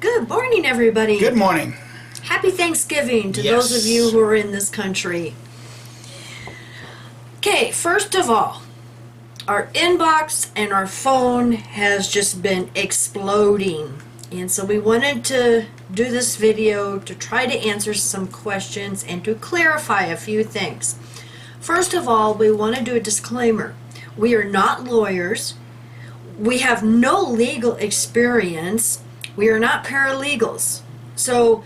Good morning, everybody. Good morning. Happy Thanksgiving to Yes. those of you who are in this country. Okay, first of all, our inbox and our phone has just been exploding. And so we wanted to do this video to try to answer some questions and to clarify a few things. First of all, we want to do a disclaimer. We are not lawyers. We have no legal experience. We are not paralegals. So,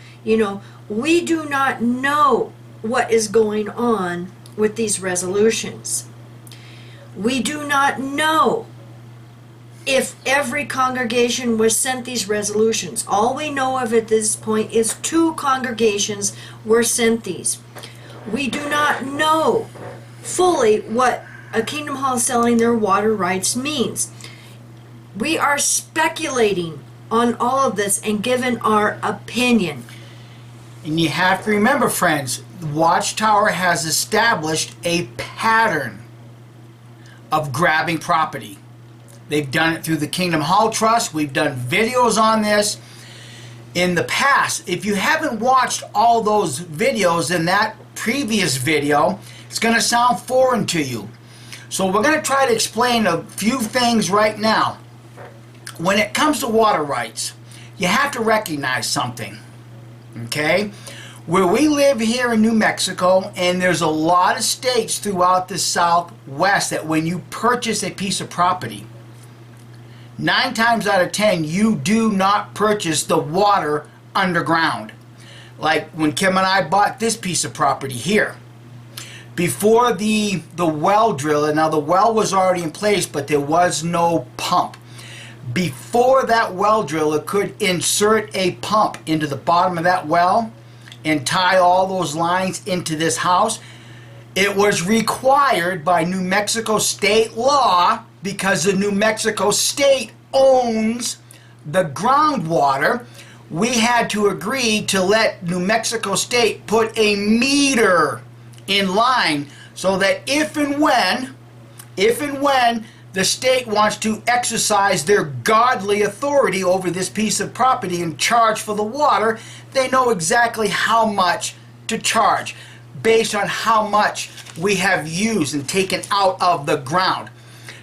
we do not know what is going on with these resolutions. We do not know if every congregation was sent these resolutions. All we know of at this point is 2 congregations were sent these. We do not know fully what a Kingdom Hall selling their water rights means. We are speculating on all of this and given our opinion. And you have to remember, friends, the Watchtower has established a pattern of grabbing property. They've done it through the Kingdom Hall Trust. We've done videos on this in the past. If you haven't watched all those videos in that previous video, it's going to sound foreign to you. So we're going to try to explain a few things right now. When it comes to water rights, you have to recognize something, okay? Where we live here in New Mexico, and there's a lot of states throughout the Southwest that when you purchase a piece of property, 9 times out of 10, you do not purchase the water underground. Like when Kim and I bought this piece of property here. Before the well driller, now the well was already in place, but there was no pump. Before that well driller could insert a pump into the bottom of that well and tie all those lines into this house, it was required by New Mexico state law, because the New Mexico state owns the groundwater. We had to agree to let New Mexico state put a meter in line so that if and when the state wants to exercise their godly authority over this piece of property and charge for the water, they know exactly how much to charge based on how much we have used and taken out of the ground.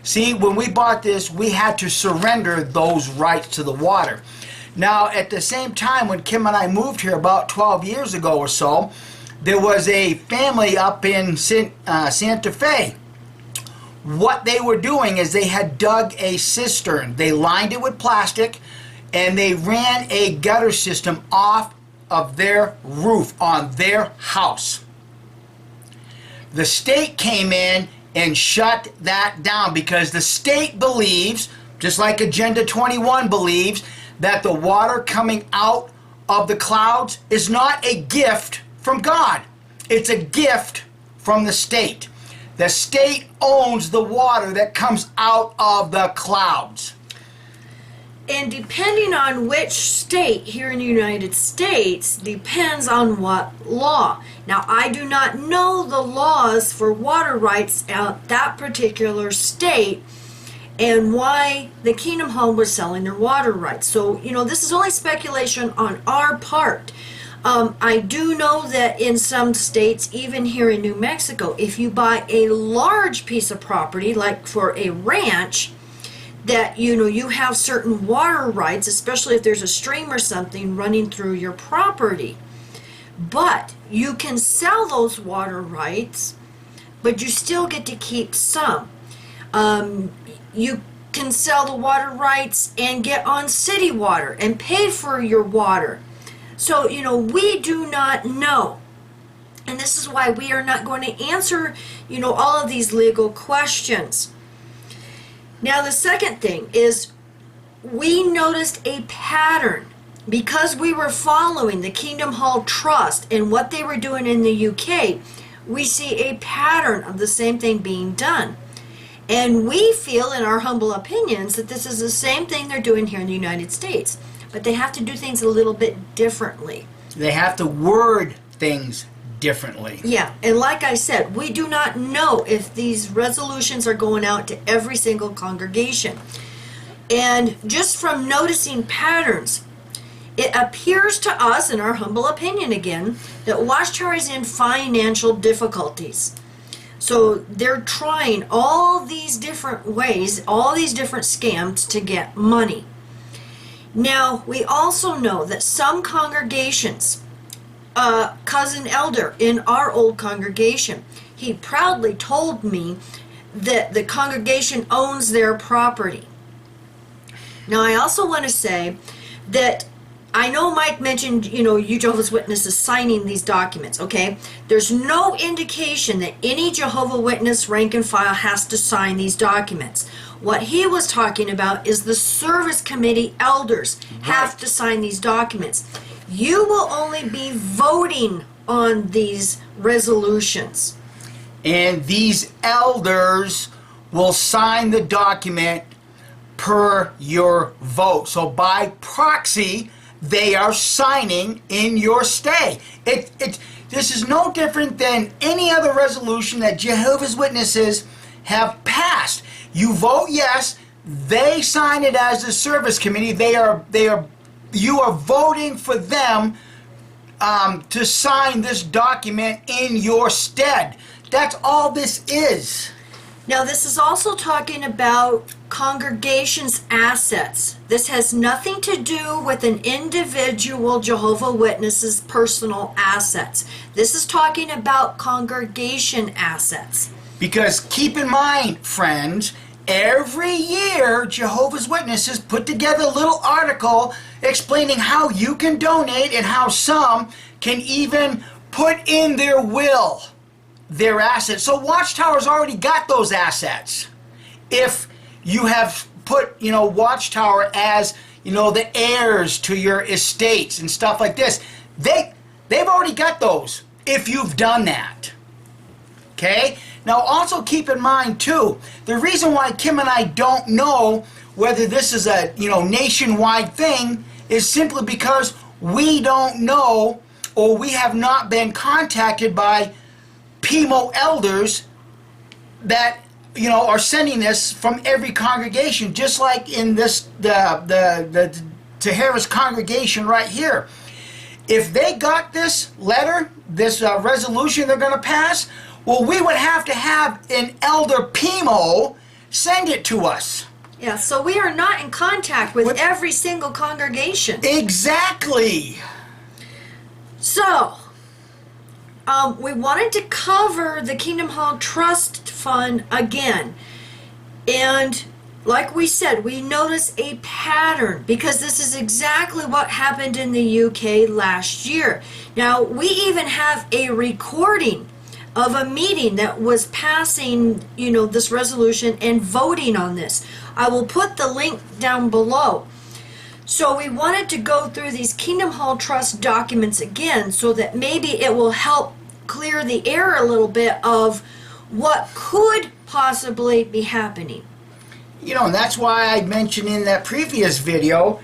See, when we bought this, we had to surrender those rights to the water. Now, at the same time, when Kim and I moved here about 12 years ago or so, there was a family up in Santa Fe. What they were doing is they had dug a cistern. They lined it with plastic, and they ran a gutter system off of their roof on their house. The state came in and shut that down because the state believes, just like Agenda 21 believes, that the water coming out of the clouds is not a gift from God. It's a gift from the state. The state owns the water that comes out of the clouds. And depending on which state here in the United States depends on what law. Now, I do not know the laws for water rights at that particular state and why the Kingdom Hall was selling their water rights. So, this is only speculation on our part. I do know that in some states, even here in New Mexico, if you buy a large piece of property, like for a ranch, that you have certain water rights, especially if there's a stream or something running through your property. But you can sell those water rights, but you still get to keep some. You can sell the water rights and get on city water and pay for your water. So, we do not know. And this is why we are not going to answer, all of these legal questions. Now, the second thing is we noticed a pattern. Because we were following the Kingdom Hall Trust and what they were doing in the UK, we see a pattern of the same thing being done. And we feel, in our humble opinions, that this is the same thing they're doing here in the United States. But they have to do things a little bit differently. They have to word things differently. Yeah, and like I said, we do not know if these resolutions are going out to every single congregation. And just from noticing patterns, It appears to us, in our humble opinion again, that Watchtower is in financial difficulties. So they're trying all these different ways, all these different scams to get money. Now, we also know that some congregations, cousin elder in our old congregation, he proudly told me that the congregation owns their property. Now, I also want to say that I know Mike mentioned, you Jehovah's Witnesses signing these documents, okay? There's no indication that any Jehovah Witness rank and file has to sign these documents. What he was talking about is the service committee elders have to sign these documents. You will only be voting on these resolutions. And these elders will sign the document per your vote. So by proxy, they are signing in your stay. This is no different than any other resolution that Jehovah's Witnesses have passed. You vote yes, they sign it as the service committee. You are voting for them to sign this document in your stead. That's all this is. Now, this is also talking about congregation's assets. This has nothing to do with an individual Jehovah Witness's personal assets. This is talking about congregation assets. Because keep in mind, friends, every year Jehovah's Witnesses put together a little article explaining how you can donate and how some can even put in their will their assets. So Watchtower's already got those assets. If you have put, Watchtower as, the heirs to your estates and stuff like this, they've already got those if you've done that. Okay? Now also keep in mind too, the reason why Kim and I don't know whether this is a, nationwide thing is simply because we don't know, or we have not been contacted by PMO elders that are sending this from every congregation, just like in this the Tahara's congregation right here. If they got this letter, this resolution they're going to pass, well, we would have to have an elder PMO send it to us. Yeah, so we are not in contact with every single congregation. Exactly. So, we wanted to cover the Kingdom Hall Trust Fund again. And like we said, we notice a pattern because this is exactly what happened in the UK last year. Now, we even have a recording of a meeting that was passing, this resolution and voting on this. I will put the link down below. So we wanted to go through these Kingdom Hall Trust documents again so that maybe it will help clear the air a little bit of what could possibly be happening. And that's why I mentioned in that previous video,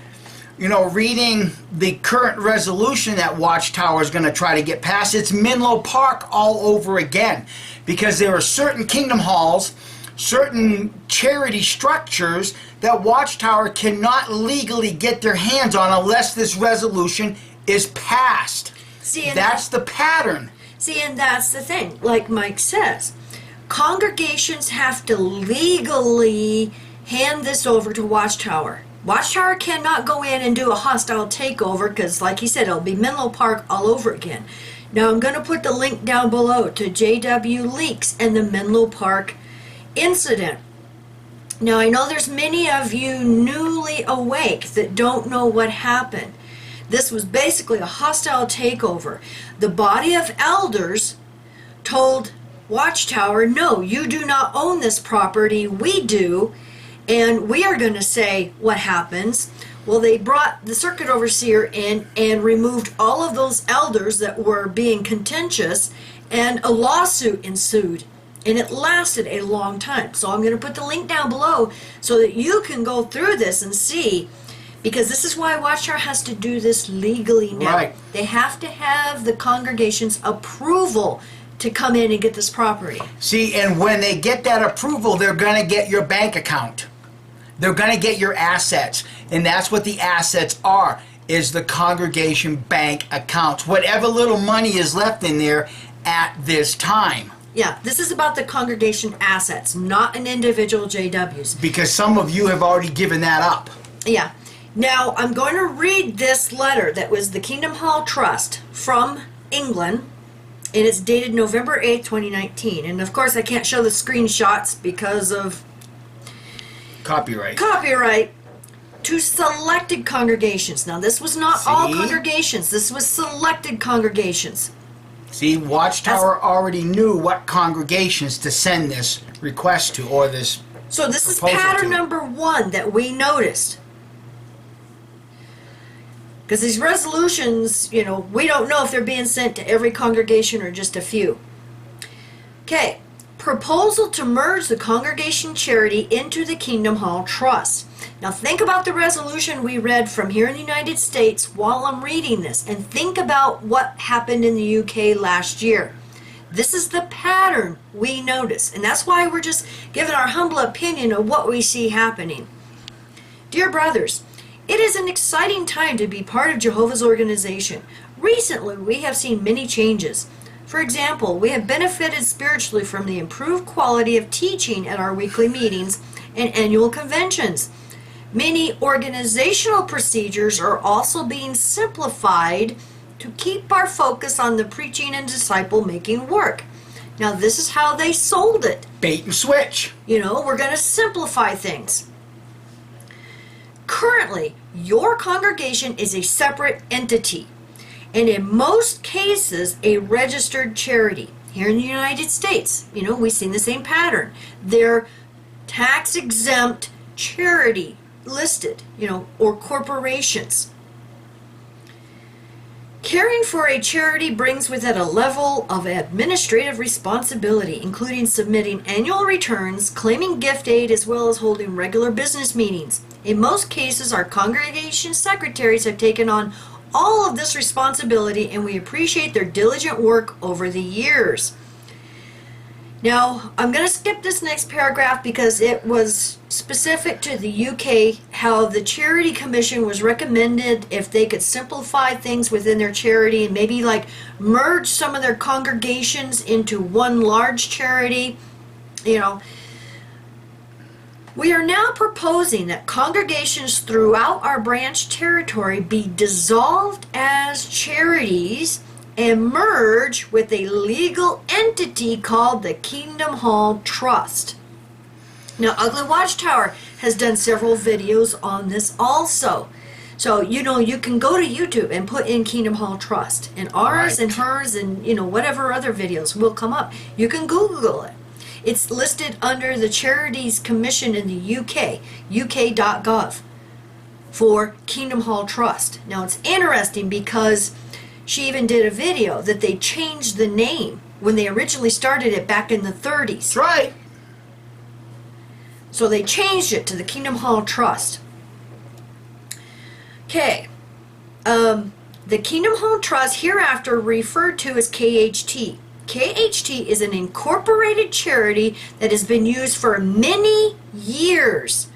reading the current resolution that Watchtower is going to try to get passed. It's Menlo Park all over again, because there are certain Kingdom Halls, certain charity structures that Watchtower cannot legally get their hands on unless this resolution is passed. That's the pattern. See, and that's the thing, like Mike says, congregations have to legally hand this over to Watchtower. Watchtower cannot go in and do a hostile takeover because, like he said, it'll be Menlo Park all over again. Now, I'm going to put the link down below to JW Leaks and the Menlo Park incident. Now, I know there's many of you newly awake that don't know what happened. This was basically a hostile takeover. The body of elders told Watchtower, no, you do not own this property, we do, and we are going to say what happens. Well, they brought the circuit overseer in and removed all of those elders that were being contentious, and a lawsuit ensued. And it lasted a long time. So I'm going to put the link down below so that you can go through this and see, because this is why Watchtower has to do this legally now. Right. They have to have the congregation's approval to come in and get this property. See, and when they get that approval, they're going to get your bank account. They're going to get your assets. And that's what the assets are. is the congregation bank accounts, whatever little money is left in there at this time. Yeah, this is about the congregation assets, not an individual JW's. Because some of you have already given that up. Yeah. Now, I'm going to read this letter that was the Kingdom Hall Trust from England, and it's dated November 8th, 2019. And of course, I can't show the screenshots because of Copyright. To selected congregations. Now, this was not all congregations. This was selected congregations. See, Watchtower already knew what congregations to send this request to, or this So this is proposal pattern to. number 1 that we noticed. Because these resolutions, you know, we don't know if they're being sent to every congregation or just a few. Okay. Proposal to merge the congregation charity into the Kingdom Hall Trust. Now think about the resolution we read from here in the United States while I'm reading this, and think about what happened in the UK last year. This is the pattern we notice, and that's why we're just giving our humble opinion of what we see happening. Dear brothers, it is an exciting time to be part of Jehovah's organization. Recently, we have seen many changes. For example, we have benefited spiritually from the improved quality of teaching at our weekly meetings and annual conventions. Many organizational procedures are also being simplified to keep our focus on the preaching and disciple-making work. Now, this is how they sold it. Bait and switch. You know, we're going to simplify things. Currently, your congregation is a separate entity, and in most cases, a registered charity. Here in the United States, you know, we've seen the same pattern. They're tax-exempt charity listed, you know, or corporations. Caring for a charity brings with it a level of administrative responsibility, including submitting annual returns, claiming gift aid, as well as holding regular business meetings. In most cases, our congregation secretaries have taken on all of this responsibility, and we appreciate their diligent work over the years. Now, I'm going to skip this next paragraph because it was specific to the UK, how the Charity Commission was recommended if they could simplify things within their charity and maybe like merge some of their congregations into one large charity, you know. We are now proposing that congregations throughout our branch territory be dissolved as charities and merge with a legal entity called the Kingdom Hall Trust. Now, Ugly Watchtower has done several videos on this also. So, you know, you can go to YouTube and put in Kingdom Hall Trust, and ours and hers and, you know, whatever other videos will come up. You can Google it. It's listed under the Charities Commission in the UK, uk.gov, for Kingdom Hall Trust. Now, it's interesting because she even did a video that they changed the name when they originally started it back in the 30s. That's right. So they changed it to the Kingdom Hall Trust. Okay. The Kingdom Hall Trust, hereafter referred to as KHT. KHT is an incorporated charity that has been used for many years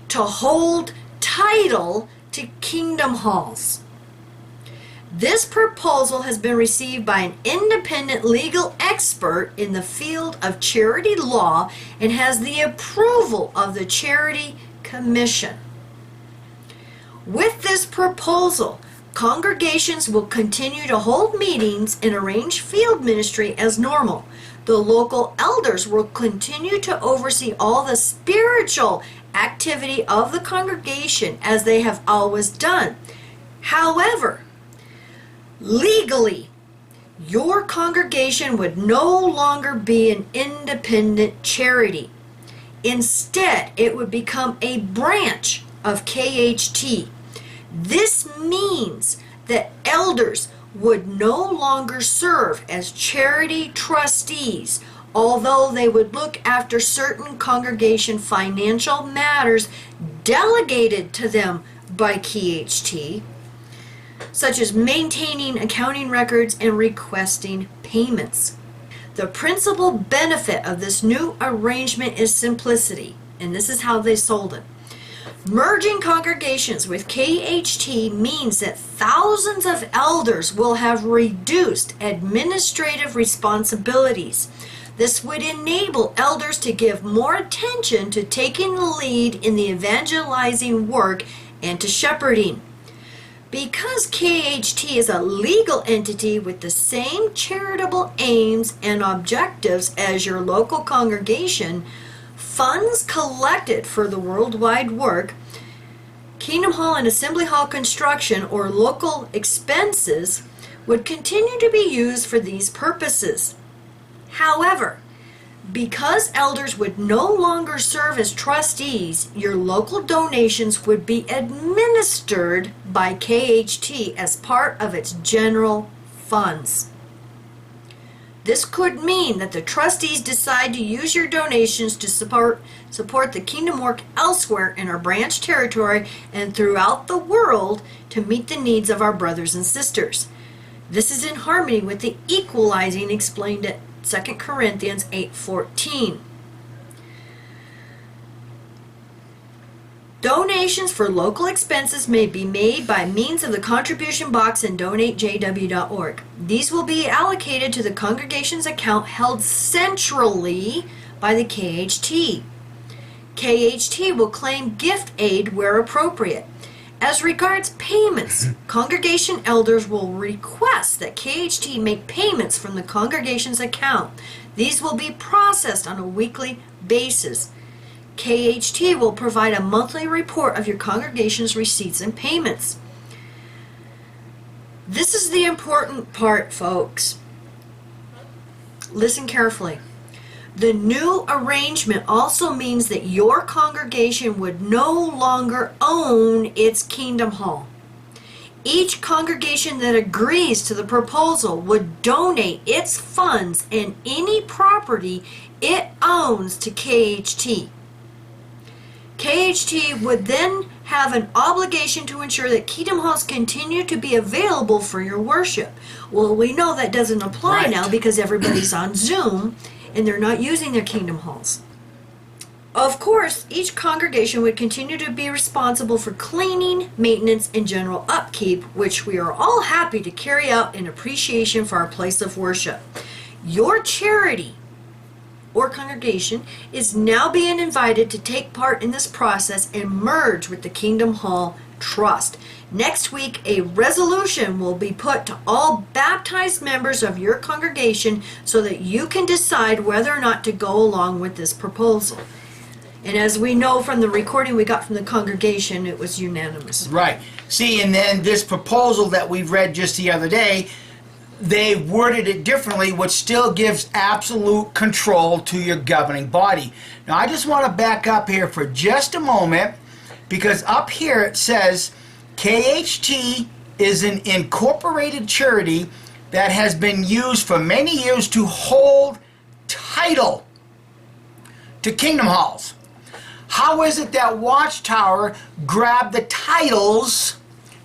to hold title to Kingdom Halls. This proposal has been received by an independent legal expert in the field of charity law and has the approval of the Charity Commission. With this proposal, congregations will continue to hold meetings and arrange field ministry as normal. The local elders will continue to oversee all the spiritual activity of the congregation as they have always done. However, legally, your congregation would no longer be an independent charity. Instead, it would become a branch of KHT. This means that elders would no longer serve as charity trustees, although they would look after certain congregation financial matters delegated to them by KHT, such as maintaining accounting records and requesting payments. The principal benefit of this new arrangement is simplicity, and this is how they sold it. Merging congregations with KHT means that thousands of elders will have reduced administrative responsibilities. This would enable elders to give more attention to taking the lead in the evangelizing work and to shepherding. Because KHT is a legal entity with the same charitable aims and objectives as your local congregation, funds collected for the worldwide work, Kingdom Hall and Assembly Hall construction, or local expenses would continue to be used for these purposes. However, because elders would no longer serve as trustees, your local donations would be administered by KHT as part of its general funds. This could mean that the trustees decide to use your donations to support the kingdom work elsewhere in our branch territory and throughout the world to meet the needs of our brothers and sisters. This is in harmony with the equalizing explained at 2 Corinthians 8:14. Donations for local expenses may be made by means of the contribution box in donatejw.org. These will be allocated to the congregation's account held centrally by the KHT. KHT will claim gift aid where appropriate. As regards payments, congregation elders will request that KHT make payments from the congregation's account. These will be processed on a weekly basis. KHT will provide a monthly report of your congregation's receipts and payments. This is the important part, folks. Listen carefully. The new arrangement also means that your congregation would no longer own its Kingdom Hall. Each congregation that agrees to the proposal would donate its funds and any property it owns to KHT. KHT would then have an obligation to ensure that Kingdom Halls continue to be available for your worship. Well, we know that doesn't apply now because everybody's on Zoom and they're not using their Kingdom Halls. Of course, each congregation would continue to be responsible for cleaning, maintenance, and general upkeep, which we are all happy to carry out in appreciation for our place of worship. Your charity or congregation is now being invited to take part in this process and merge with the Kingdom Hall Trust. Next week, a resolution will be put to all baptized members of your congregation so that you can decide whether or not to go along with this proposal. And as we know from the recording we got from the congregation, it was unanimous. Right. See, and then this proposal that we've read just the other day, they worded it differently, which still gives absolute control to your governing body. Now, I just want to back up here for just a moment, because up here it says KHT is an incorporated charity that has been used for many years to hold title to Kingdom Halls. How is it that Watchtower grabbed the titles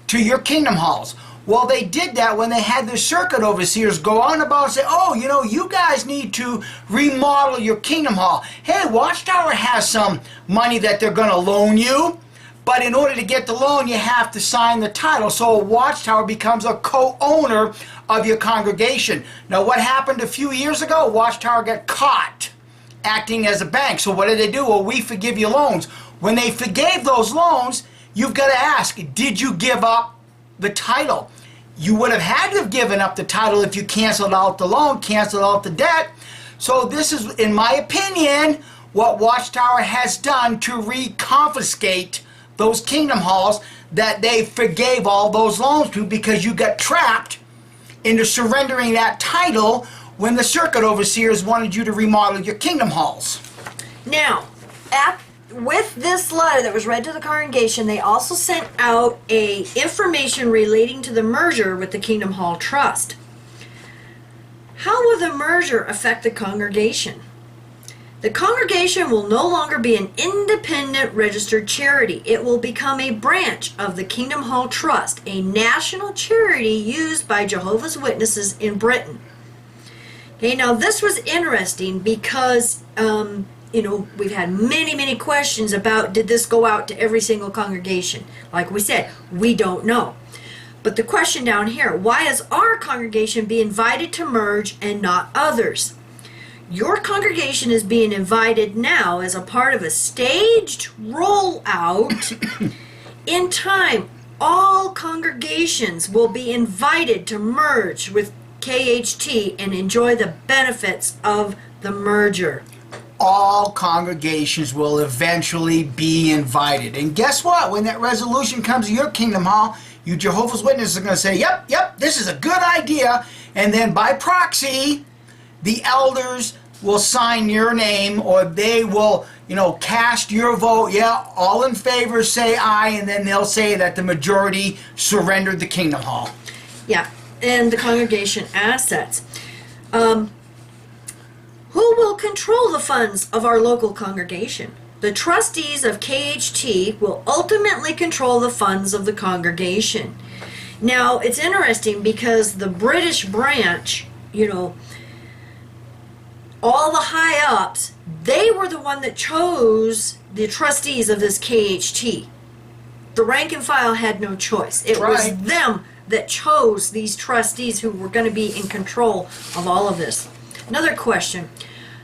to your Kingdom Halls? Well, they did that when they had their circuit overseers go on about and say, oh, you know, you guys need to remodel your Kingdom Hall. Hey, Watchtower has some money that they're going to loan you, but in order to get the loan, you have to sign the title. So Watchtower becomes a co-owner of your congregation. Now, what happened a few years ago? Watchtower got caught acting as a bank. So what did they do? Well, we forgive you loans. When they forgave those loans, you've got to ask, did you give up the title? You would have had to have given up the title if you canceled out the loan, canceled out the debt. So this is, in my opinion, what Watchtower has done to reconfiscate those Kingdom Halls that they forgave all those loans to, because you got trapped into surrendering that title when the circuit overseers wanted you to remodel your Kingdom Halls. Now, with this letter that was read to the congregation, they also sent out information relating to the merger with the Kingdom Hall Trust. How will the merger affect the congregation? The congregation will no longer be an independent registered charity. It will become a branch of the Kingdom Hall Trust, a national charity used by Jehovah's Witnesses in Britain. Okay, now this was interesting because we've had many questions about, did this go out to every single congregation? Like we said, we don't know. But the question down here, why is our congregation be invited to merge and not others? Your congregation is being invited now as a part of a staged rollout. In time, all congregations will be invited to merge with KHT and enjoy the benefits of the merger. All congregations will eventually be invited. And guess what? When that resolution comes to your Kingdom Hall, you Jehovah's Witnesses are going to say, yep, this is a good idea. And then by proxy, the elders will sign your name, or they will, cast your vote. Yeah, all in favor say aye, and then they'll say that the majority surrendered the Kingdom Hall. Yeah, and the congregation assets. Who will control the funds of our local congregation? The trustees of KHT will ultimately control the funds of the congregation. Now, it's interesting because the British branch, all the high-ups, they were the one that chose the trustees of this KHT. The rank and file had no choice. It was them that chose these trustees who were going to be in control of all of this. Another question.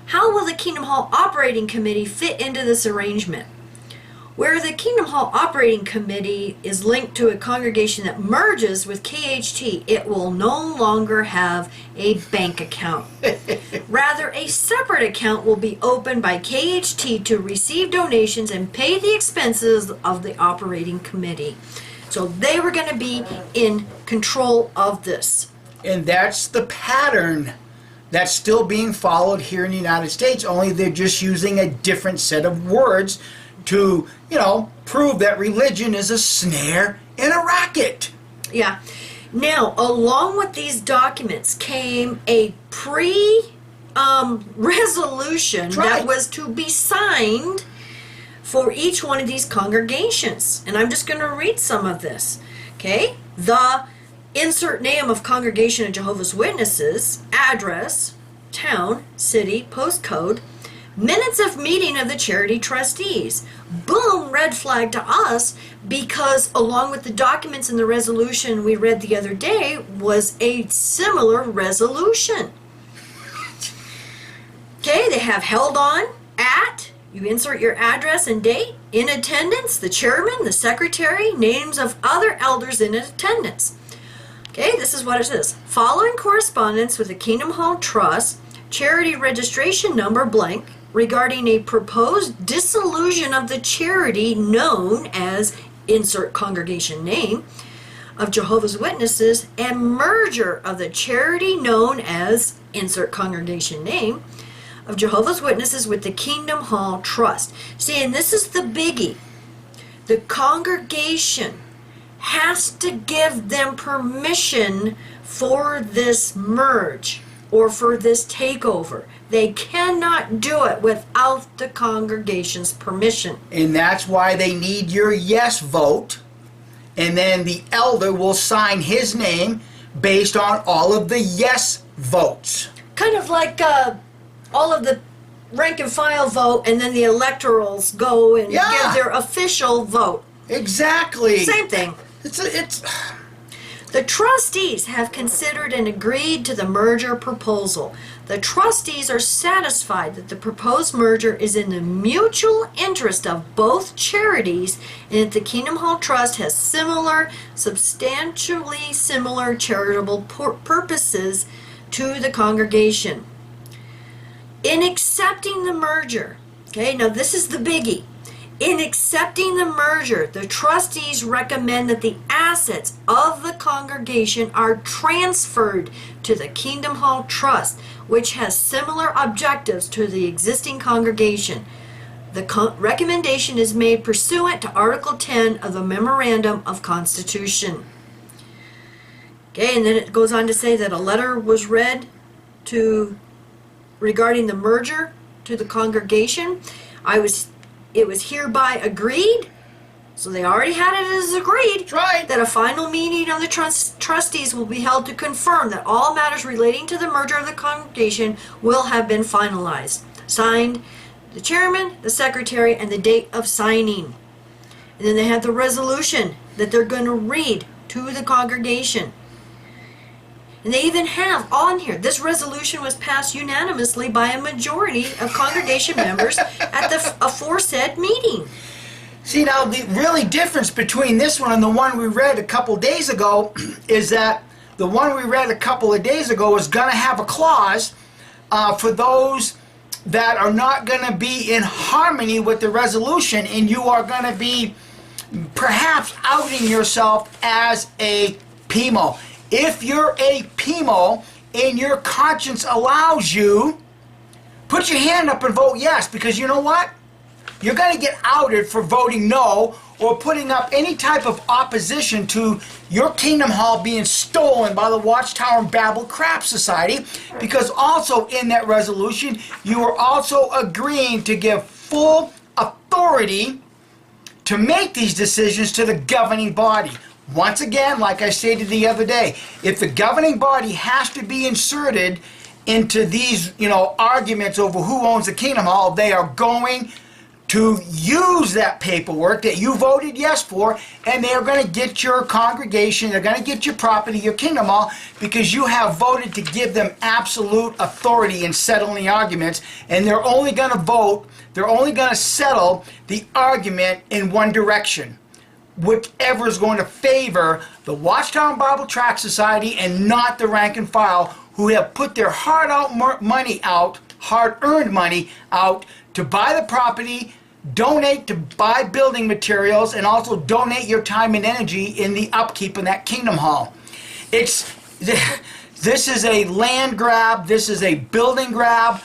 How will the Kingdom Hall Operating Committee fit into this arrangement? Where the Kingdom Hall Operating Committee is linked to a congregation that merges with KHT, it will no longer have a bank account. Rather, a separate account will be opened by KHT to receive donations and pay the expenses of the Operating Committee. So they were going to be in control of this. And that's the pattern that's still being followed here in the United States, only they're just using a different set of words to, prove that religion is a snare and a racket. Yeah. Now, along with these documents came a resolution that was to be signed for each one of these congregations. And I'm just going to read some of this. Okay? The insert name of congregation of Jehovah's Witnesses, address, town, city, postcode, minutes of meeting of the charity trustees. Boom, red flag to us, because along with the documents and the resolution we read the other day was a similar resolution. Okay, they have held on at, you insert your address and date, in attendance, the chairman, the secretary, names of other elders in attendance. Okay, this is what it says. Following correspondence with the Kingdom Hall Trust, charity registration number blank, regarding a proposed dissolution of the charity known as insert congregation name of Jehovah's Witnesses and merger of the charity known as insert congregation name of Jehovah's Witnesses with the Kingdom Hall Trust. See, and this is the biggie. The congregation has to give them permission for this merge or for this takeover. They cannot do it without the congregation's permission. And that's why they need your yes vote. And then the elder will sign his name based on all of the yes votes. Kind of like all of the rank and file vote, and then the electorals go and give their official vote. Exactly. Same thing. It's The trustees have considered and agreed to the merger proposal. The trustees are satisfied that the proposed merger is in the mutual interest of both charities and that the Kingdom Hall Trust has substantially similar charitable purposes to the congregation. In accepting the merger, okay, now this is the biggie. In accepting the merger, the trustees recommend that the assets of the congregation are transferred to the Kingdom Hall Trust, which has similar objectives to the existing congregation. The recommendation is made pursuant to Article 10 of the Memorandum of Constitution. Okay, and then it goes on to say that a letter was read regarding the merger to the congregation. It was hereby agreed, so they already had it as agreed, that a final meeting of the trustees will be held to confirm that all matters relating to the merger of the congregation will have been finalized. Signed, the chairman, the secretary, and the date of signing. And then they have the resolution that they're going to read to the congregation. And they even have on here, this resolution was passed unanimously by a majority of congregation members at the aforesaid meeting. See, now the really difference between this one and the one we read a couple days ago is that the one we read a couple of days ago is going to have a clause for those that are not going to be in harmony with the resolution, and you are going to be perhaps outing yourself as a PMO. If you're a PMO and your conscience allows you, put your hand up and vote yes, because you know what? You're going to get outed for voting no or putting up any type of opposition to your Kingdom Hall being stolen by the Watchtower and Babel Crap Society, because also in that resolution you are also agreeing to give full authority to make these decisions to the governing body. Once again, like I stated the other day, if the governing body has to be inserted into these, arguments over who owns the Kingdom Hall, they are going to use that paperwork that you voted yes for, and they are going to get your congregation, they're going to get your property, your Kingdom Hall, because you have voted to give them absolute authority in settling the arguments, and they're only going to settle the argument in one direction, whichever is going to favor the Watchtower Bible Tract Society and not the rank and file, who have put their hard-earned money out to buy the property, donate to buy building materials, and also donate your time and energy in the upkeep of that Kingdom Hall. This is a land grab, this is a building grab.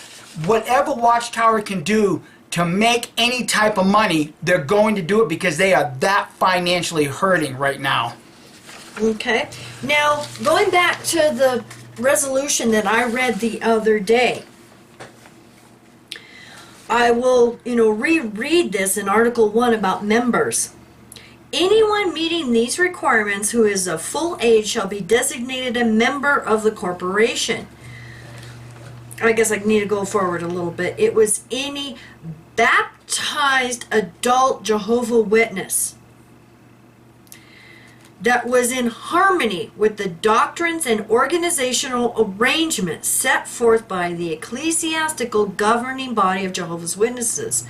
Whatever Watchtower can do to make any type of money, they're going to do it, because they are that financially hurting right now. Okay. Now, going back to the resolution that I read the other day, I will, reread this in Article 1 about members. Anyone meeting these requirements who is of full age shall be designated a member of the corporation. I guess I need to go forward a little bit. It was any baptized adult Jehovah Witness that was in harmony with the doctrines and organizational arrangements set forth by the ecclesiastical governing body of Jehovah's Witnesses.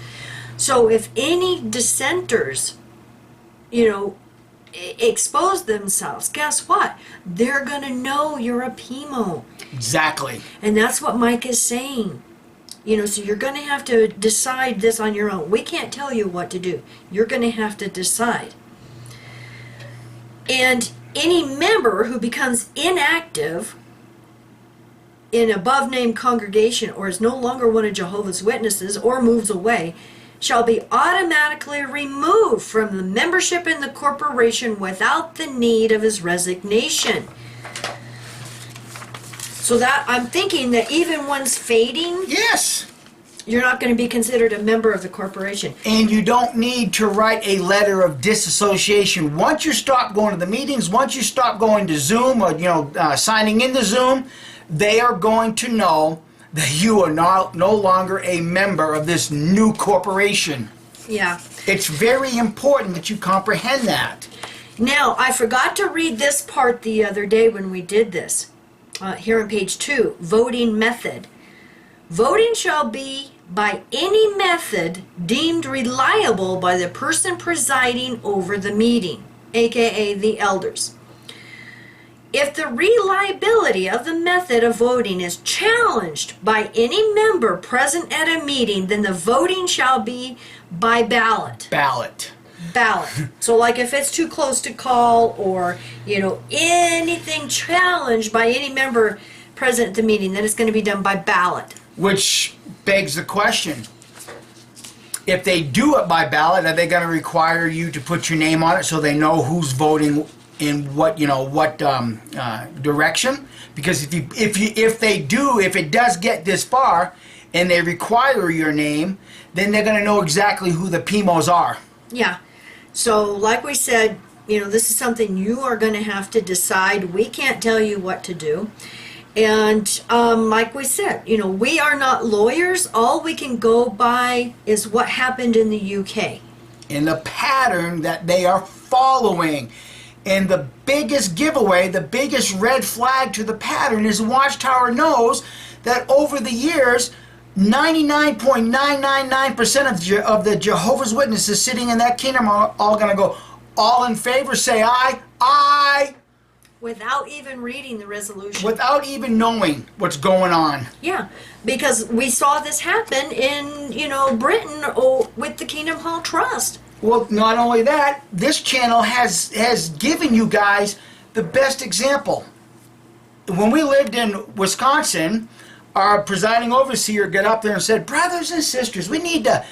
So if any dissenters, expose themselves, guess what? They're going to know you're a PMO. Exactly. And that's what Mike is saying. So you're going to have to decide this on your own. We can't tell you what to do. You're going to have to decide. And any member who becomes inactive in above named congregation or is no longer one of Jehovah's Witnesses or moves away shall be automatically removed from the membership in the corporation without the need of his resignation. So that I'm thinking that even one's fading, Yes. you're not going to be considered a member of the corporation. And you don't need to write a letter of disassociation. Once you stop going to the meetings, once you stop going to Zoom or signing into Zoom, they are going to know that you are no longer a member of this new corporation. Yeah. It's very important that you comprehend that. Now, I forgot to read this part the other day when we did this. Here on page 2, voting method. Voting shall be by any method deemed reliable by the person presiding over the meeting, aka the elders. If the reliability of the method of voting is challenged by any member present at a meeting, then the voting shall be by ballot. Ballot. So like if it's too close to call, or anything challenged by any member present at the meeting, then it's going to be done by ballot. Which begs the question, if they do it by ballot, are they going to require you to put your name on it so they know who's voting in what direction? Because if it does get this far and they require your name, then they're going to know exactly who the PMOs are. Yeah. So like we said, this is something you are going to have to decide. We can't tell you what to do. And like we said, we are not lawyers. All we can go by is what happened in the UK. In the pattern that they are following. And the biggest giveaway, the biggest red flag to the pattern is Watchtower knows that over the years, 99.999% of the Jehovah's Witnesses sitting in that kingdom are all going to go, all in favor, say aye, aye. Without even reading the resolution. Without even knowing what's going on. Yeah, because we saw this happen in, Britain with the Kingdom Hall Trust. Well, not only that, this channel has given you guys the best example. When we lived in Wisconsin, our presiding overseer got up there and said, brothers and sisters, we need to,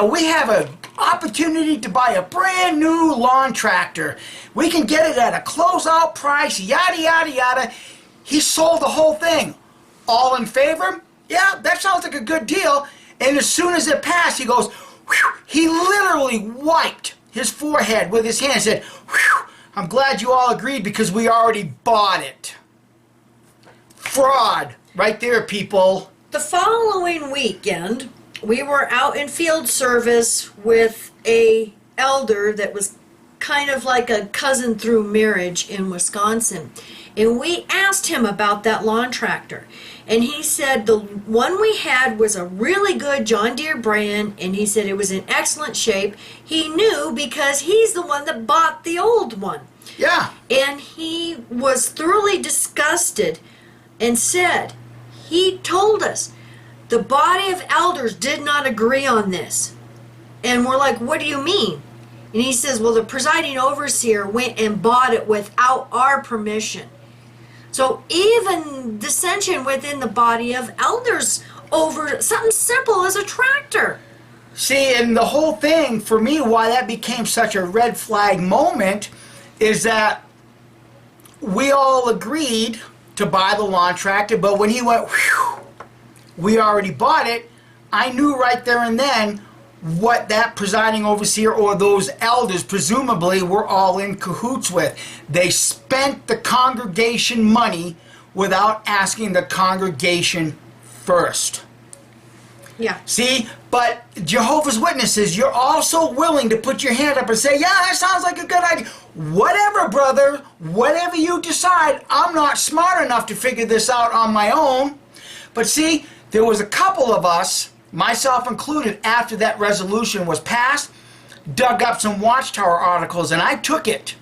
we have an opportunity to buy a brand new lawn tractor. We can get it at a closeout price, yada, yada, yada. He sold the whole thing. All in favor? Yeah, that sounds like a good deal. And as soon as it passed, he goes, whew, he literally wiped his forehead with his hand and said, whew, I'm glad you all agreed because we already bought it. Fraud. Right there, people. The following weekend, we were out in field service with a elder that was kind of like a cousin through marriage in Wisconsin. And we asked him about that lawn tractor. And he said the one we had was a really good John Deere brand, and he said it was in excellent shape. He knew because he's the one that bought the old one. Yeah. And he was thoroughly disgusted and said, he told us the body of elders did not agree on this. And we're like, what do you mean? And he says, well, the presiding overseer went and bought it without our permission. So even dissension within the body of elders over something simple as a tractor. See, and the whole thing, for me, why that became such a red flag moment is that we all agreed to buy the lawn tractor, but when he went, whew, we already bought it, I knew right there and then what that presiding overseer or those elders presumably were all in cahoots with. They spent the congregation money without asking the congregation first. Yeah. See, but Jehovah's Witnesses, you're also willing to put your hand up and say, yeah, that sounds like a good idea. Whatever, brother, whatever you decide, I'm not smart enough to figure this out on my own. But see, there was a couple of us, myself included, after that resolution was passed, dug up some Watchtower articles, and I took it.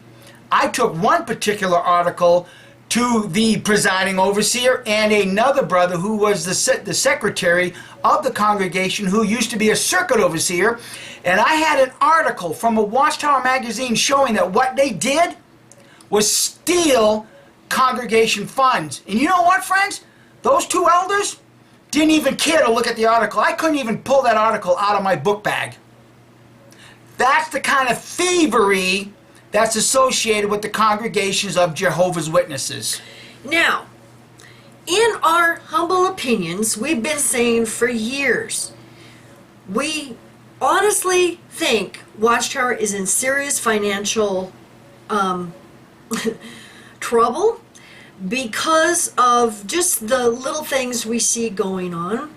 I took one particular article to the presiding overseer and another brother who was the secretary of the congregation who used to be a circuit overseer, and I had an article from a Watchtower magazine showing that what they did was steal congregation funds. And you know what, friends? Those two elders didn't even care to look at the article. I couldn't even pull that article out of my book bag. That's the kind of thievery that's associated with the congregations of Jehovah's Witnesses. Now, in our humble opinions, we've been saying for years, we honestly think Watchtower is in serious financial trouble because of just the little things we see going on.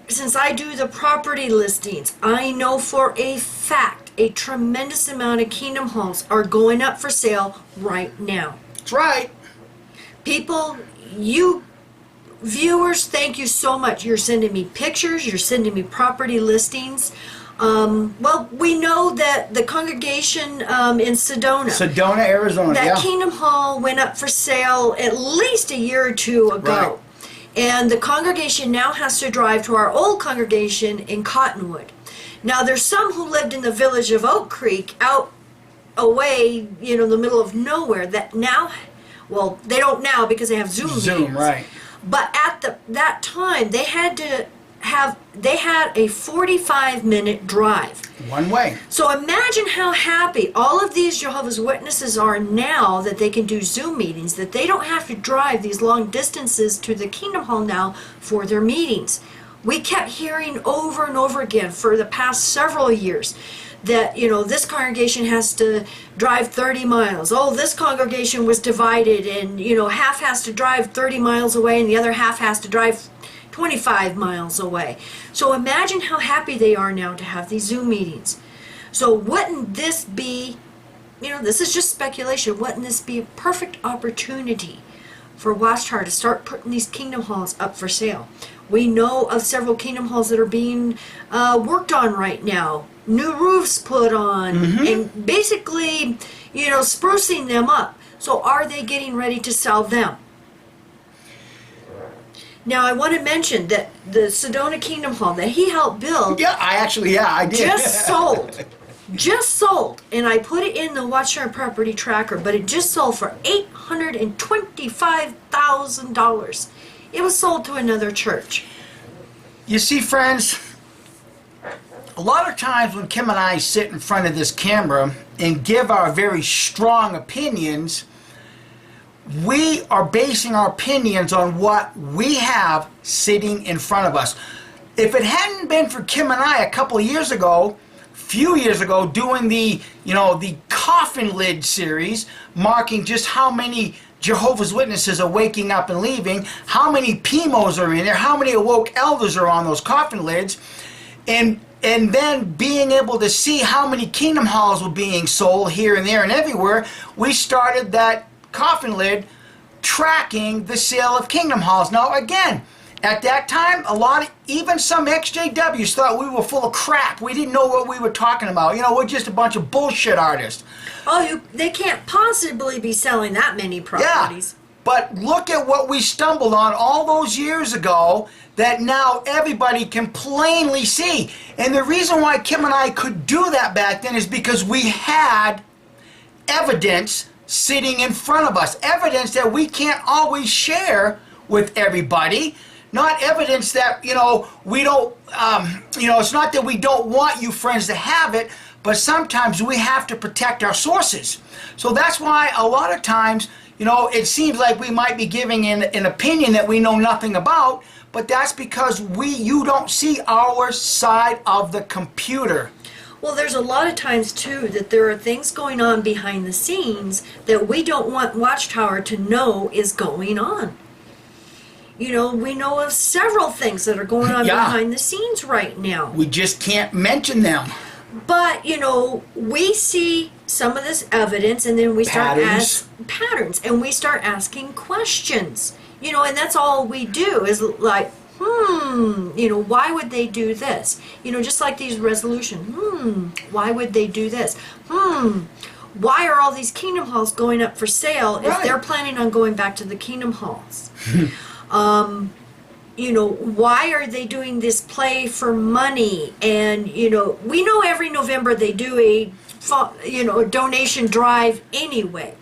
Since I do the property listings, I know for a fact a tremendous amount of Kingdom Halls are going up for sale right now. That's right. People, you viewers, thank you so much. You're sending me pictures, you're sending me property listings. Well, we know that the congregation in Sedona, Arizona, that yeah. Kingdom Hall went up for sale at least a year or two ago. Right. And the congregation now has to drive to our old congregation in Cottonwood. Now, there's some who lived in the village of Oak Creek out away, in the middle of nowhere that now, well, they don't now because they have Zoom meetings. Right. But at that time, they had a 45-minute drive. One way. So imagine how happy all of these Jehovah's Witnesses are now that they can do Zoom meetings, that they don't have to drive these long distances to the Kingdom Hall now for their meetings. We kept hearing over and over again for the past several years that, this congregation has to drive 30 miles. Oh, this congregation was divided and, half has to drive 30 miles away and the other half has to drive 25 miles away. So imagine how happy they are now to have these Zoom meetings. So wouldn't this be, this is just speculation, wouldn't this be a perfect opportunity for Watchtower to start putting these kingdom halls up for sale? We know of several kingdom halls that are being worked on right now. New roofs put on, and basically, sprucing them up. So are they getting ready to sell them? Now I want to mention that the Sedona Kingdom Hall that he helped build, I did. just sold, and I put it in the Watchtower Property Tracker, but it just sold for $825,000. It was sold to another church. You see, friends, a lot of times when Kim and I sit in front of this camera and give our very strong opinions, we are basing our opinions on what we have sitting in front of us. If it hadn't been for Kim and I a few years ago, doing the coffin lid series, marking just how many Jehovah's Witnesses are waking up and leaving, how many PMOs are in there, how many awoke elders are on those coffin lids, and then being able to see how many kingdom halls were being sold here and there and everywhere, we started that coffin lid tracking the sale of kingdom halls. Now again, at that time, even some XJWs thought we were full of crap. We didn't know what we were talking about. We're just a bunch of bullshit artists. Oh, they can't possibly be selling that many properties. Yeah, but look at what we stumbled on all those years ago that now everybody can plainly see. And the reason why Kim and I could do that back then is because we had evidence sitting in front of us. Evidence that we can't always share with everybody. Not evidence that, we don't, it's not that we don't want you friends to have it, but sometimes we have to protect our sources. So that's why a lot of times, it seems like we might be giving an opinion that we know nothing about, but that's because you don't see our side of the computer. Well, there's a lot of times, too, that there are things going on behind the scenes that we don't want Watchtower to know is going on. We know of several things that are going on behind the scenes right now. We just can't mention them. But, we see some of this evidence and then we start patterns and we start asking questions. And that's all we do is like, why would they do this? Just like these resolutions. Why would they do this? Why are all these kingdom halls going up for sale if they're planning on going back to the kingdom halls? Why are they doing this play for money? And, we know every November they do a donation drive anyway.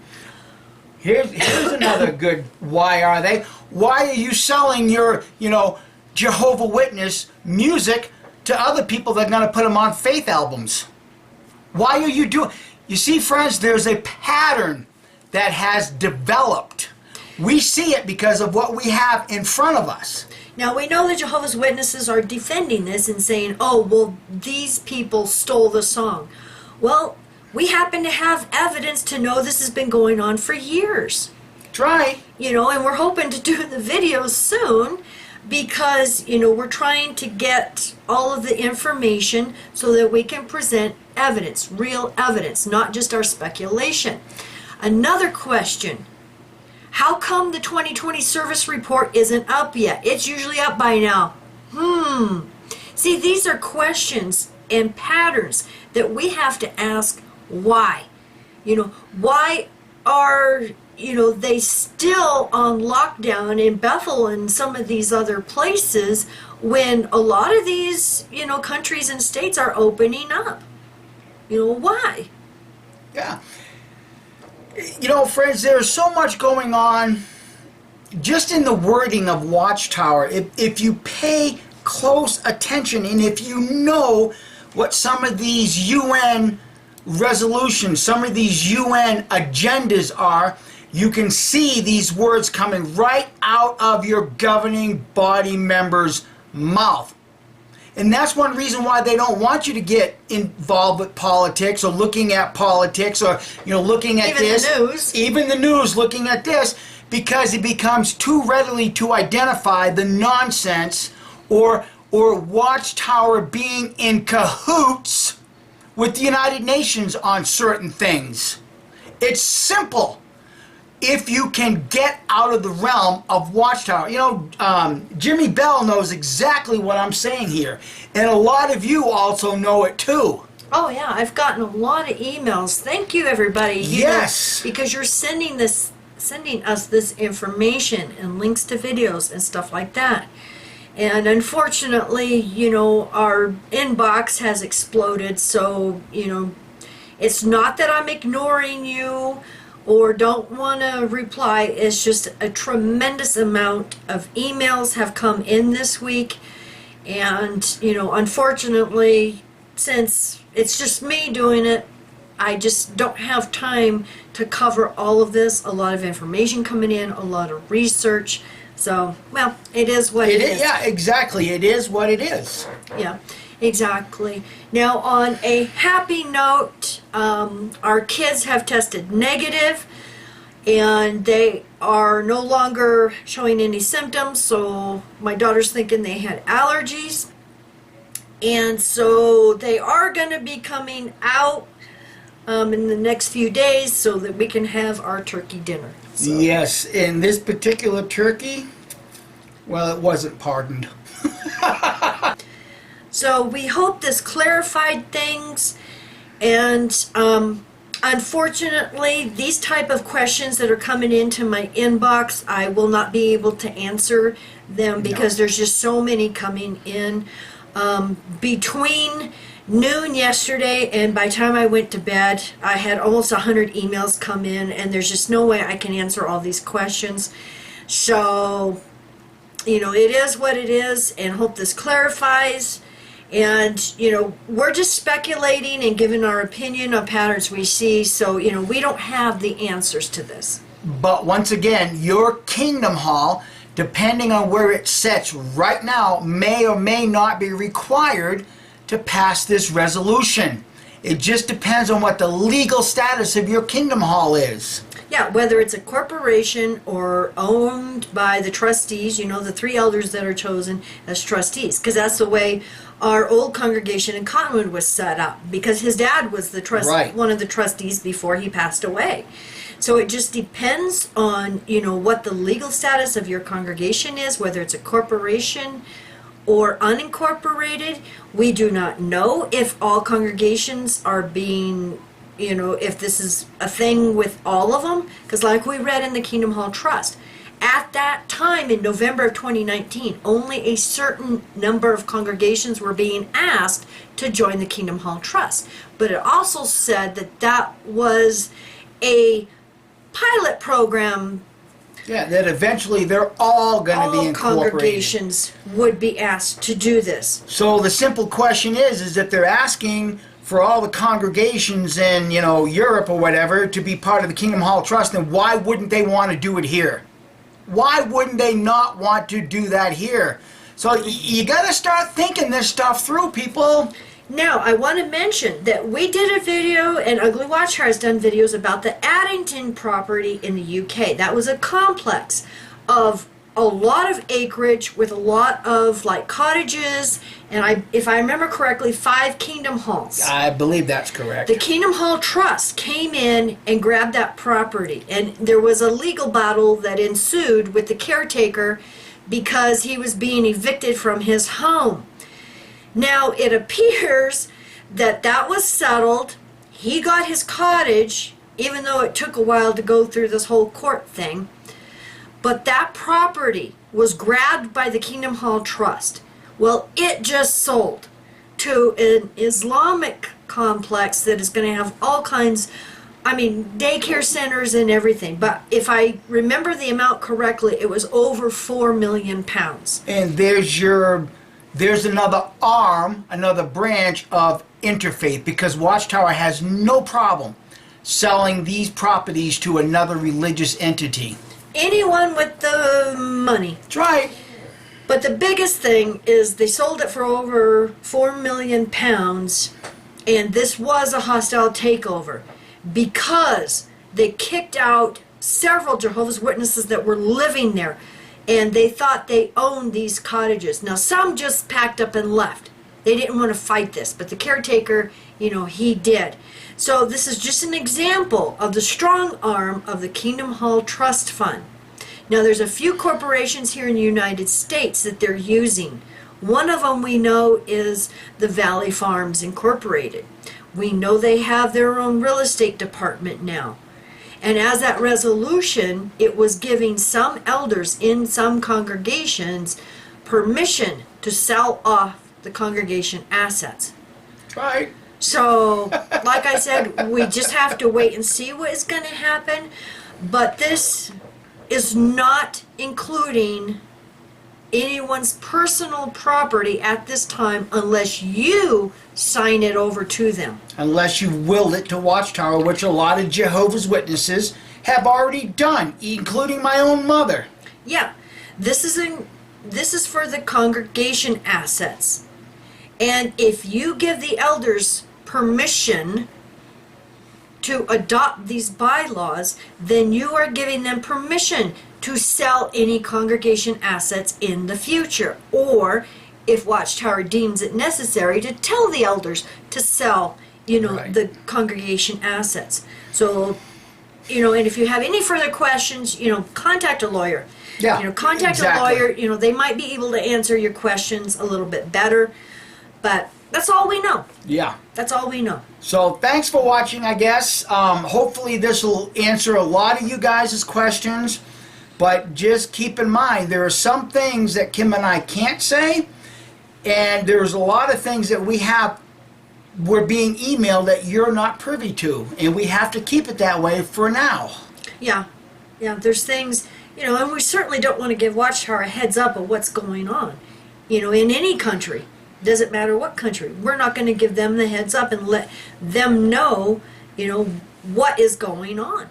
Here's another good why are they. Why are you selling your, Jehovah Witness music to other people that are going to put them on faith albums? Why are you doing... You see, friends, there's a pattern that has developed. We see it because of what we have in front of us. Now, we know the Jehovah's Witnesses are defending this and saying, oh, well, these people stole the song. Well, we happen to have evidence to know this has been going on for years. That's right. And we're hoping to do the videos soon because, we're trying to get all of the information so that we can present evidence, real evidence, not just our speculation. Another question. How come the 2020 service report isn't up yet? It's usually up by now. See, these are questions and patterns that we have to ask why. Why are, they still on lockdown in Bethel and some of these other places when a lot of these, countries and states are opening up? Why? Yeah. Friends, there's so much going on just in the wording of Watchtower. If you pay close attention and if you know what some of these UN resolutions, some of these UN agendas are, you can see these words coming right out of your governing body member's mouth. And that's one reason why they don't want you to get involved with politics or looking at politics or, looking at Even this. the news. Even the news looking at this, because it becomes too readily to identify the nonsense or Watchtower being in cahoots with the United Nations on certain things. It's simple. If you can get out of the realm of Watchtower. Jimmy Bell knows exactly what I'm saying here. And a lot of you also know it too. Oh yeah, I've gotten a lot of emails. Thank you, everybody. Yes. Because you're sending us this information and links to videos and stuff like that. And unfortunately, our inbox has exploded. So, it's not that I'm ignoring you or don't want to reply. It's just a tremendous amount of emails have come in this week. And, unfortunately, since it's just me doing it, I just don't have time to cover all of this. A lot of information coming in, a lot of research. So, well, it is what it is. Yeah, exactly. It is what it is. Yeah, exactly. Now, on a happy note, our kids have tested negative, and they are no longer showing any symptoms. So my daughter's thinking they had allergies. And so they are going to be coming out in the next few days so that we can have our turkey dinner. So. Yes, and this particular turkey, well, it wasn't pardoned. So we hope this clarified things, and unfortunately, these type of questions that are coming into my inbox, I will not be able to answer them because there's just so many coming in. Between noon yesterday and by the time I went to bed, I had almost 100 emails come in, and there's just no way I can answer all these questions. So, it is what it is, and hope this clarifies. And, we're just speculating and giving our opinion on patterns we see, so, we don't have the answers to this. But once again, your Kingdom Hall, depending on where it sits right now, may or may not be required to pass this resolution. It just depends on what the legal status of your Kingdom Hall is. Yeah, whether it's a corporation or owned by the trustees, the 3 elders that are chosen as trustees, because that's the way our old congregation in Cottonwood was set up, because his dad was the one of the trustees before he passed away. So it just depends on, what the legal status of your congregation is, whether it's a corporation or unincorporated. We do not know if all congregations are being, if this is a thing with all of them, because like we read in the Kingdom Hall Trust, at that time in November of 2019, only a certain number of congregations were being asked to join the Kingdom Hall Trust. But it also said that was a pilot program. Yeah, that eventually they're all going to be incorporated. All congregations would be asked to do this. So the simple question is if they're asking for all the congregations in, Europe or whatever to be part of the Kingdom Hall Trust, then why wouldn't they want to do it here? Why wouldn't they not want to do that here? So you got to start thinking this stuff through, people. Now, I want to mention that we did a video, and Ugly Watchtower has done videos about the Addington property in the UK. That was a complex of a lot of acreage with a lot of cottages, and if I remember correctly, 5 Kingdom Halls. I believe that's correct. The Kingdom Hall Trust came in and grabbed that property, and there was a legal battle that ensued with the caretaker because he was being evicted from his home. Now, it appears that was settled. He got his cottage, even though it took a while to go through this whole court thing. But that property was grabbed by the Kingdom Hall Trust. Well, it just sold to an Islamic complex that is going to have all kinds, daycare centers and everything. But if I remember the amount correctly, it was over £4 million. And there's another arm, another branch of interfaith, because Watchtower has no problem selling these properties to another religious entity. Anyone with the money. That's right. But the biggest thing is they sold it for over 4 million pounds, and this was a hostile takeover because they kicked out several Jehovah's Witnesses that were living there, and they thought they owned these cottages. Now, some just packed up and left. They didn't want to fight this, but the caretaker, he did. So this is just an example of the strong arm of the Kingdom Hall Trust Fund. Now, there's a few corporations here in the United States that they're using. One of them we know is the Valley Farms Incorporated. We know they have their own real estate department now. And as that resolution, it was giving some elders in some congregations permission to sell off the congregation assets. Right. So, like I said, we just have to wait and see what is going to happen. But this is not including anyone's personal property at this time unless you sign it over to them. Unless you willed it to Watchtower, which a lot of Jehovah's Witnesses have already done, including my own mother. Yeah, this is for the congregation assets. And if you give the elders permission to adopt these bylaws, then you are giving them permission to sell any congregation assets in the future. Or, if Watchtower deems it necessary, to tell the elders to sell, Right. the congregation assets. So, and if you have any further questions, contact a lawyer. Yeah, Contact exactly. a lawyer. They might be able to answer your questions a little bit better. But that's all we know. Yeah. That's all we know. So thanks for watching, I guess. Hopefully this will answer a lot of you guys' questions. But just keep in mind, there are some things that Kim and I can't say. And there's a lot of things that we're being emailed that you're not privy to. And we have to keep it that way for now. Yeah. There's things, and we certainly don't want to give Watchtower a heads up of what's going on, in any country. Doesn't matter what country. We're not going to give them the heads up and let them know, what is going on.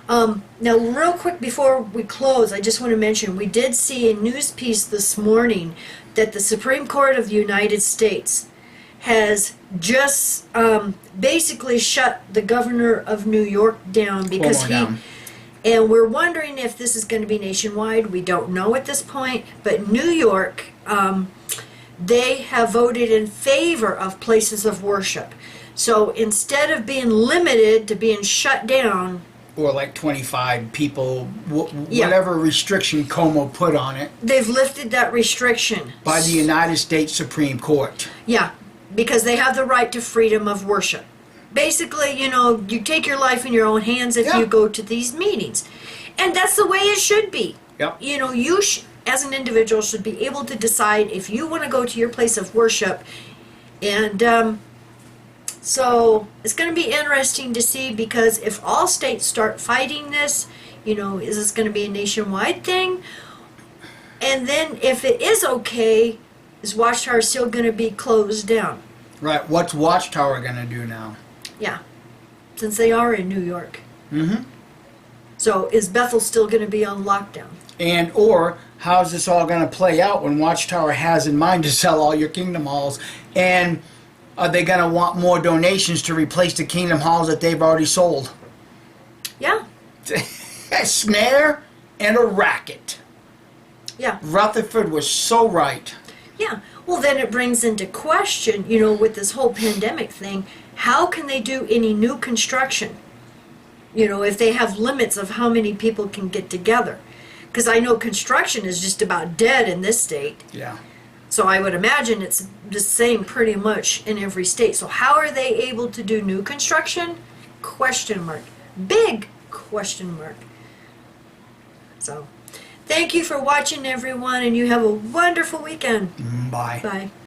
Now, real quick before we close, I just want to mention we did see a news piece this morning that the Supreme Court of the United States has just basically shut the governor of New York down because and we're wondering if this is going to be nationwide. We don't know at this point, but New York, they have voted in favor of places of worship. So instead of being limited to being shut down, Or like 25 people, Yeah. whatever restriction Como put on it they've lifted that restriction. by the United States Supreme Court. Yeah, because they have the right to freedom of worship. Basically, you take your life in your own hands if Yeah. you go to these meetings. And that's the way it should be. Yep. You as an individual should be able to decide if you want to go to your place of worship. And so it's going to be interesting to see, because if all states start fighting this, is this going to be a nationwide thing? And then if it is okay, is Watchtower still going to be closed down? Right. What's Watchtower going to do now? Yeah, since they are in New York. Mm-hmm. So is Bethel still going to be on lockdown? And or how's this all going to play out when Watchtower has in mind to sell all your Kingdom Halls? And are they going to want more donations to replace the Kingdom Halls that they've already sold? Yeah, A snare and a racket. yeah, Rutherford was so right. yeah. Well, then it brings into question, with this whole pandemic thing, how can they do any new construction? If they have limits of how many people can get together. Because I know construction is just about dead in this state. Yeah. So I would imagine it's the same pretty much in every state. So how are they able to do new construction? Question mark. Big question mark. So thank you for watching, everyone, and you have a wonderful weekend. Bye. Bye.